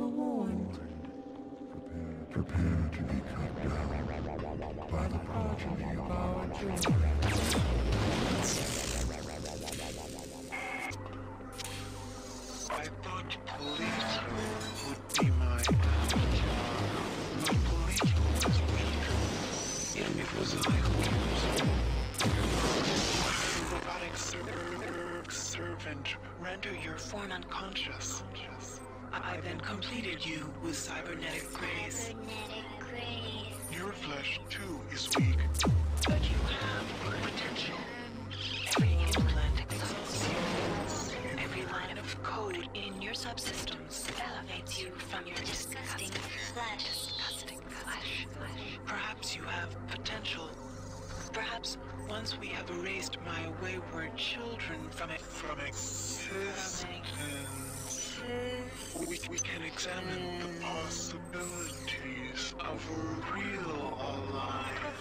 forewarned. Prepare to be cut down by the progeny of our dreams. I thought police would be my police was weaker. And it was I who robotic servant render your form unconscious. I then completed you with cybernetic grace. Your flesh, too, is weak. But you have potential. Every implant exalts you. Every line of code in your subsystems elevates you from your disgusting flesh. Perhaps you have potential. Perhaps once we have erased my wayward children from existence, we can examine the possibilities of a real alive.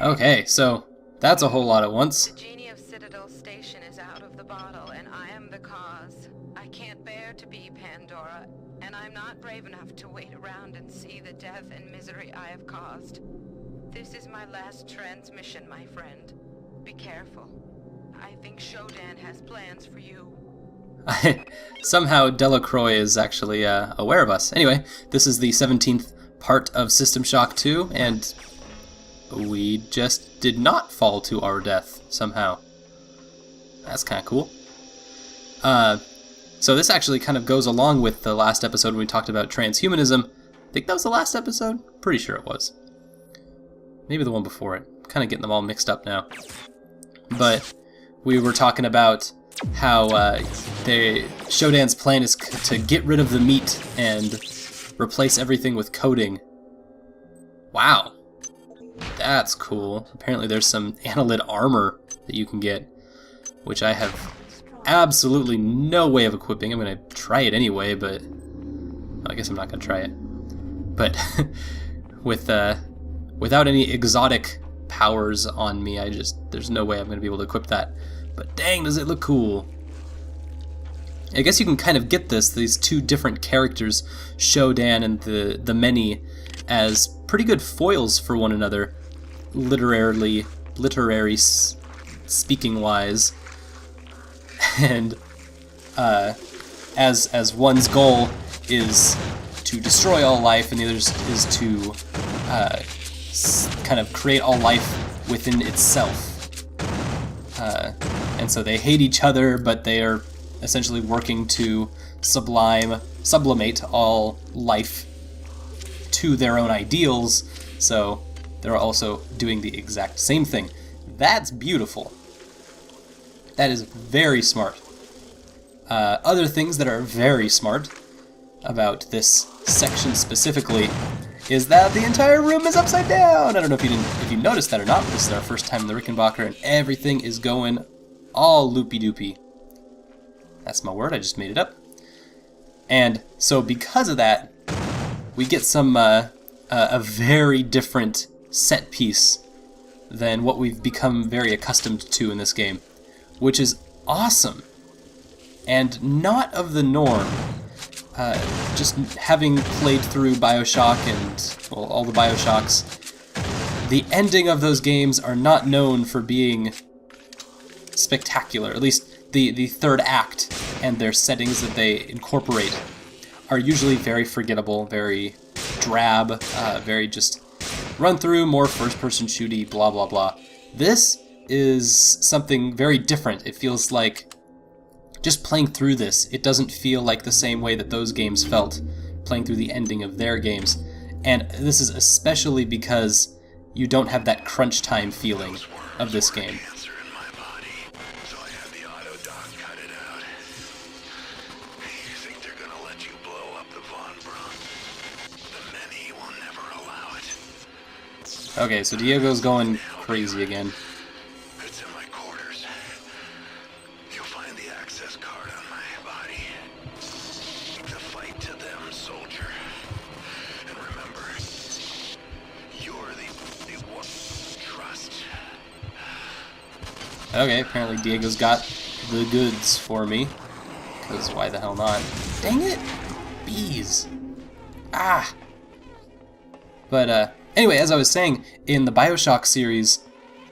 Okay, so that's a whole lot at once. The genie of Citadel Station is out of the bottle, and I am the cause. I can't bear to be Pandora, and I'm not brave enough to wait around and see the death and misery I have caused. This is my last transmission, my friend. Be careful. I think Shodan has plans for you. Somehow Delacroix is actually aware of us. Anyway, this is the 17th part of System Shock 2, and we just did not fall to our death somehow. That's kind of cool. So this actually kind of goes along with the last episode when we talked about transhumanism. I think that was the last episode? Pretty sure it was. Maybe the one before it. Kind of getting them all mixed up now. But we were talking about how Shodan's plan is to get rid of the meat and replace everything with coding. Wow. That's cool. Apparently there's some annelid armor that you can get, which I have absolutely no way of equipping. I'm going to try it anyway, but I guess I'm not going to try it. But without any exotic powers on me, there's no way I'm going to be able to equip that. But dang, does it look cool. I guess you can kind of get these two different characters, Shodan and the Many, as pretty good foils for one another, literary speaking wise. And as one's goal is to destroy all life, and the other's is to kind of create all life within itself. And so they hate each other, but they are essentially working to sublimate all life to their own ideals, so they're also doing the exact same thing. That's beautiful. That is very smart. Other things that are very smart about this section specifically is that the entire room is upside down. I don't know if you noticed that or not. This is our first time in the Rickenbacker, and everything is going all loopy-doopy. That's my word, I just made it up. And so because of that, we get some a very different set piece than what we've become very accustomed to in this game, which is awesome and not of the norm. Just having played through BioShock and all the BioShocks, the ending of those games are not known for being spectacular. At least the third act and their settings that they incorporate are usually very forgettable, very drab, very just run through, more first-person shooty, blah blah blah. This is something very different. It feels like just playing through this, it doesn't feel like the same way that those games felt playing through the ending of their games. And this is especially because you don't have that crunch time feeling of this game. Okay, so Diego's going crazy again. It's in my quarters. You'll find the access card on my body. The fight to them, soldier. And remember, you're the one trust. Okay, apparently Diego's got the goods for me. Because why the hell not? Dang it! Bees! Ah! But, anyway, as I was saying, in the Bioshock series,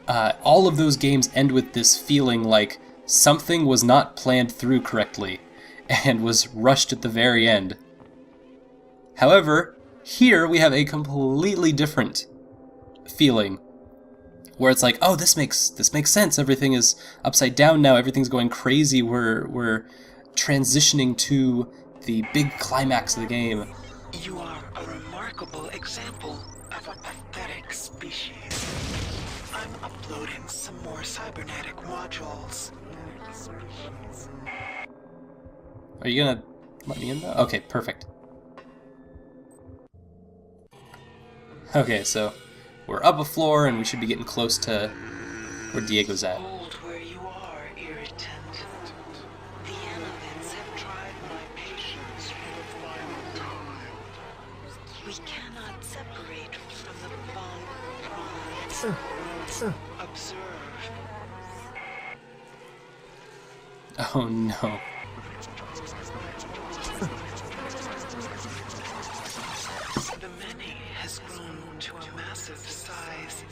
all of those games end with this feeling like something was not planned through correctly and was rushed at the very end. However, here we have a completely different feeling, where it's like, oh, this makes sense. Everything is upside down now. Everything's going crazy. We're transitioning to the big climax of the game. You are a remarkable example of a pathetic species. I'm uploading some more cybernetic modules. Are you gonna let me in though? Okay, perfect. Okay, so we're up a floor and we should be getting close to where Diego's at. Hold where you are, irritant. The elements have tried my patience for the final time. We cannot separate from the bond prime. Observe. Oh no. The many has grown to a massive size.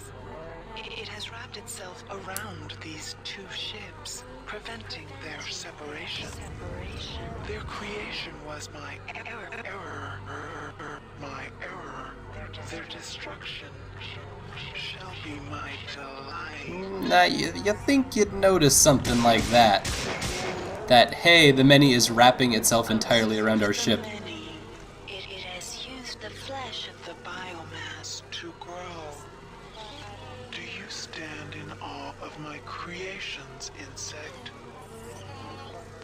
It has wrapped itself around these two ships, preventing their separation. Their creation was my error. My error. Their destruction shall be my delight. Nah, you think you'd notice something like that. That, hey, the many is wrapping itself entirely around our ship. It has used the flesh of the biomass to grow. Do you stand in awe of my creations, insect?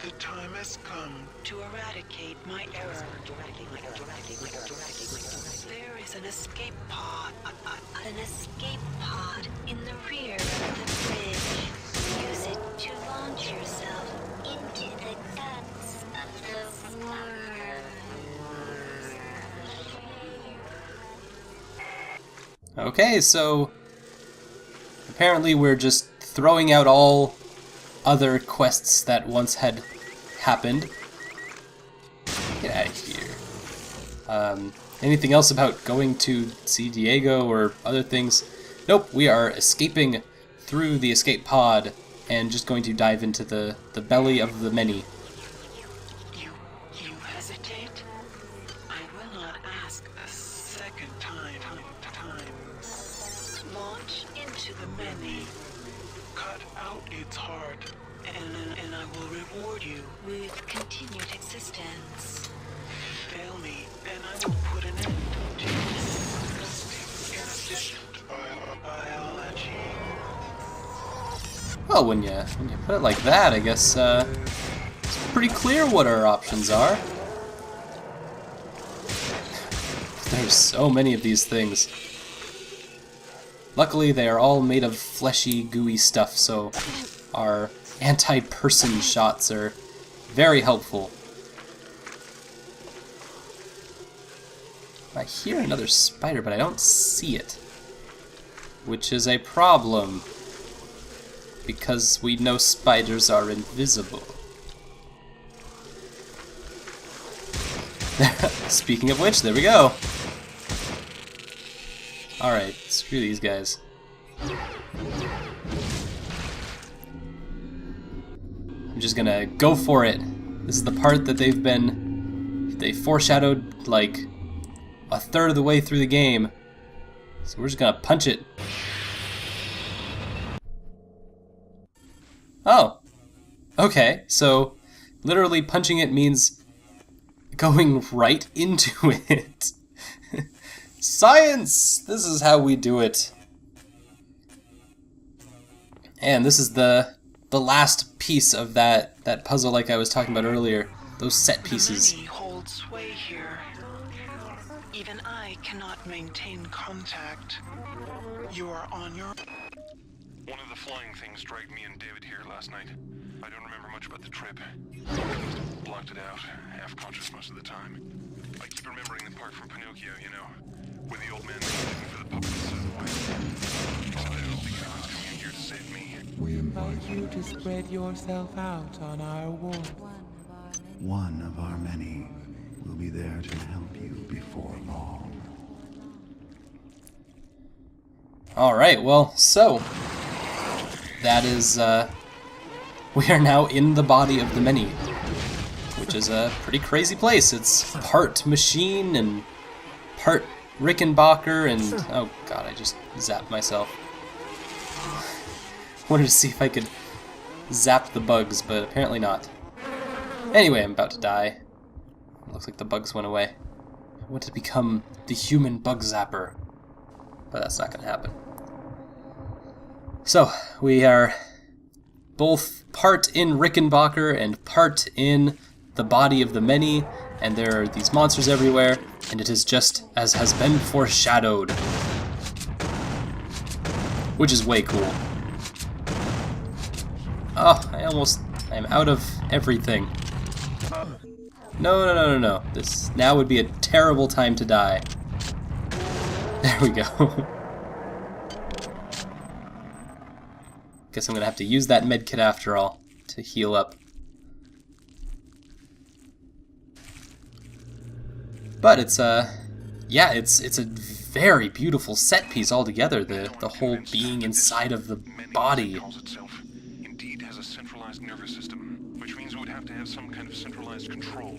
The time has come to eradicate my error. There is an escape pod. An escape pod in the rear of the bridge. Use it to launch yourself into the guts of the worm. Okay, so apparently we're just throwing out all other quests that once had happened. Get out of here. Anything else about going to see Diego or other things? Nope, we are escaping through the escape pod and just going to dive into the belly of the many. You hesitate? I will not ask a second time. Launch into the many. Cut out its heart, and I will reward you with continued existence. Fail me, and I will put an end to this inefficient biology. Well, when you put it like that, I guess it's pretty clear what our options are. There's so many of these things. Luckily, they are all made of fleshy, gooey stuff, so our anti-person shots are very helpful. I hear another spider, but I don't see it. Which is a problem. Because we know spiders are invisible. Speaking of which, there we go. Alright, screw these guys. I'm just gonna go for it. This is the part that they foreshadowed like a third of the way through the game. So we're just gonna punch it. Oh. Okay, so literally punching it means going right into it. Science! This is how we do it. And this is the last piece of that puzzle like I was talking about earlier. Those set pieces. The many hold sway here. Even I cannot maintain contact. You are on your... One of the flying things dragged me and David here last night. I don't remember much about the trip. Blocked it out, half conscious most of the time. I keep remembering the part from Pinocchio, you know, where the old man was looking for the puppets of the wife. I don't think anyone's coming in here to save me. We invite you to spread yourself out on our ward. One of our many will be there to help you before long. Alright, well, so that is, we are now in the body of the many, which is a pretty crazy place. It's part machine and part Rickenbacker and, oh god, I just zapped myself. Wanted to see if I could zap the bugs, but apparently not. Anyway, I'm about to die. Looks like the bugs went away. I want to become the human bug zapper, but that's not going to happen. So, we are both part in Rickenbacker and part in the body of the many, and there are these monsters everywhere, and it is just as has been foreshadowed. Which is way cool. Oh, I'm out of everything. No. This now would be a terrible time to die. There we go. Guess I'm gonna have to use that medkit after all to heal up. But it's yeah, it's a very beautiful set piece altogether. The whole being inside of the body. Indeed has a centralized nervous system, which means we would have to have some kind of centralized control.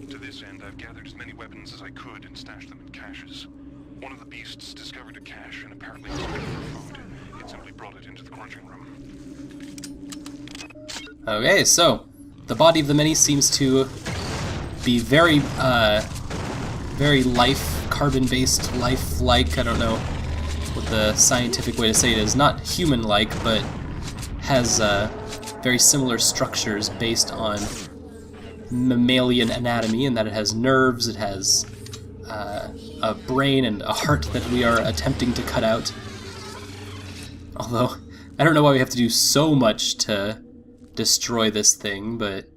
To this end, I've gathered as many weapons as I could and stashed them in caches. One of the beasts discovered a cache and apparently was looking for food. It simply brought it into the crunching room. Okay, so the body of the many seems to be very carbon-based, life-like. I don't know what the scientific way to say it is. Not human-like, but has very similar structures based on mammalian anatomy, in that it has nerves, it has a brain and a heart that we are attempting to cut out. Although, I don't know why we have to do so much to destroy this thing, but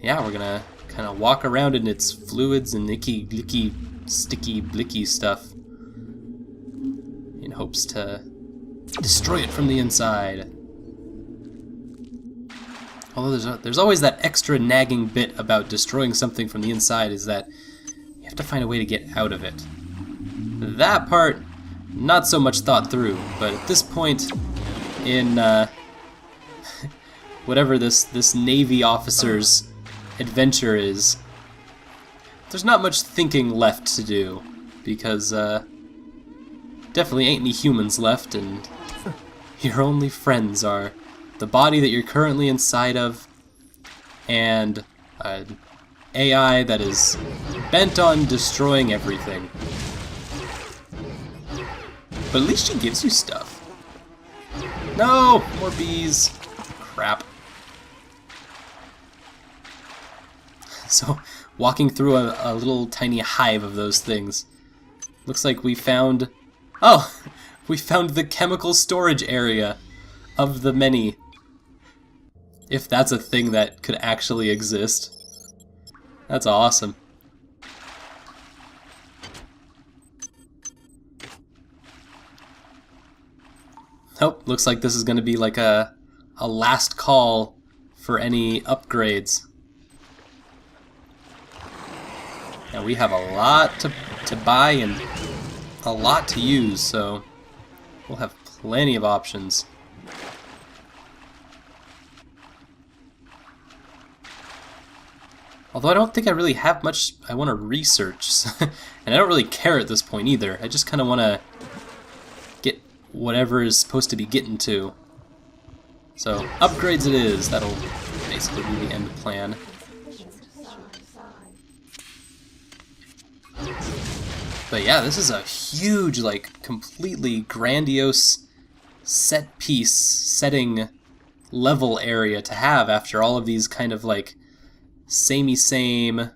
yeah, we're gonna kind of walk around in its fluids and icky, glicky, sticky, blicky stuff in hopes to destroy it from the inside. Although there's always that extra nagging bit about destroying something from the inside, is that you have to find a way to get out of it. That part, not so much thought through, but at this point in whatever this Navy officer's adventure is, there's not much thinking left to do, because definitely ain't any humans left, and your only friends are the body that you're currently inside of, and an AI that is bent on destroying everything. But at least she gives you stuff. No! More bees. Crap. So, walking through a little tiny hive of those things. Looks like we found... Oh! We found the chemical storage area of the many. If that's a thing that could actually exist. That's awesome. Oh, looks like this is going to be like a last call for any upgrades. And we have a lot to buy and a lot to use, so we'll have plenty of options. Although I don't think I really have much I want to research, and I don't really care at this point either. I just kind of want to get whatever is supposed to be getting to. So, upgrades it is. That'll basically be the end plan. But yeah, this is a huge, like, completely grandiose set piece, setting level area to have after all of these kind of, like, samey-same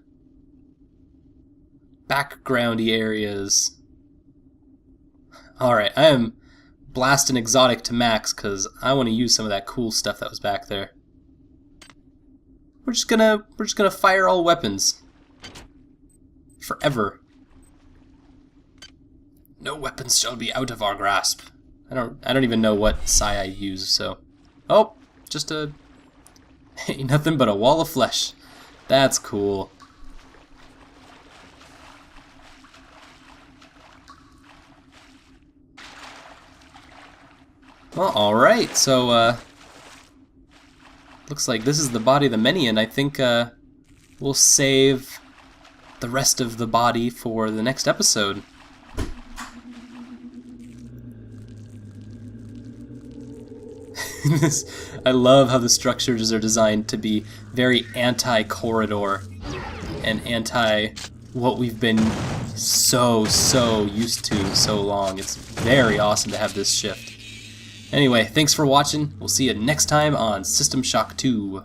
backgroundy areas. Alright, I am blasting exotic to max because I want to use some of that cool stuff that was back there. We're just gonna fire all weapons. forever. No weapons shall be out of our grasp. I don't even know what psi I use, so... Oh! Just a... ain't nothing but a wall of flesh. That's cool. Well, alright, so, looks like this is the body of the many, and I think, we'll save the rest of the body for the next episode. I love how the structures are designed to be very anti-corridor and anti what we've been so used to so long. It's very awesome to have this shift. Anyway, thanks for watching. We'll see you next time on System Shock 2.